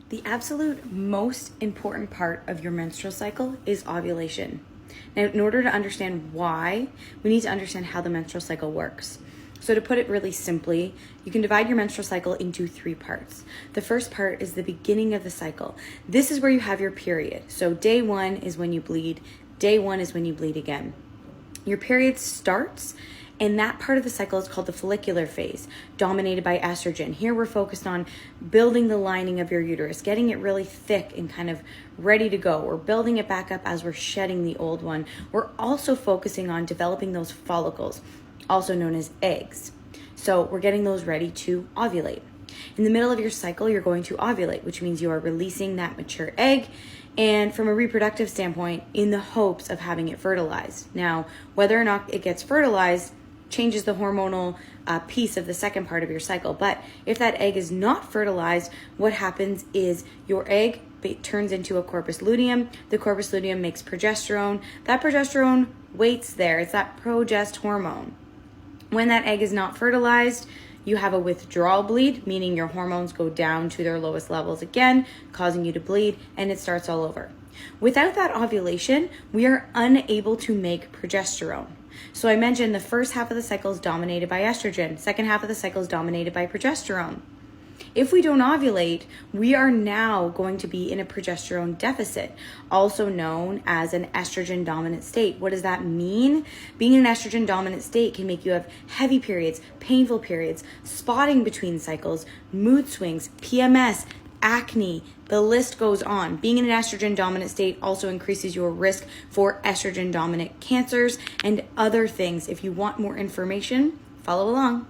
The absolute most important part of your menstrual cycle is ovulation. Now, in order to understand why, we need to understand how the menstrual cycle works. So to put it really simply, you can divide your menstrual cycle into 3 parts. The first part is the beginning of the cycle. This is where you have your period. So day 1 is when you bleed. Day 1 is when you bleed again. Your period starts, and that part of the cycle is called the follicular phase, dominated by estrogen. Here we're focused on building the lining of your uterus, getting it really thick and kind of ready to go. We're building it back up as we're shedding the old one. We're also focusing on developing those follicles, also known as eggs. So we're getting those ready to ovulate. In the middle of your cycle, you're going to ovulate, which means you are releasing that mature egg, and from a reproductive standpoint, in the hopes of having it fertilized. Now, whether or not it gets fertilized changes the hormonal piece of the second part of your cycle. But if that egg is not fertilized, what happens is your egg turns into a corpus luteum. The corpus luteum makes progesterone. That progesterone waits there. It's that progest hormone. When that egg is not fertilized, you have a withdrawal bleed, meaning your hormones go down to their lowest levels again, causing you to bleed, and it starts all over. Without that ovulation, we are unable to make progesterone. So I mentioned the first half of the cycle is dominated by estrogen. Second half of the cycle is dominated by progesterone. If we don't ovulate, we are now going to be in a progesterone deficit, also known as an estrogen dominant state. What does that mean? Being in an estrogen dominant state can make you have heavy periods, painful periods, spotting between cycles, mood swings, PMS, acne, the list goes on. Being in an estrogen dominant state also increases your risk for estrogen dominant cancers and other things. If you want more information, follow along.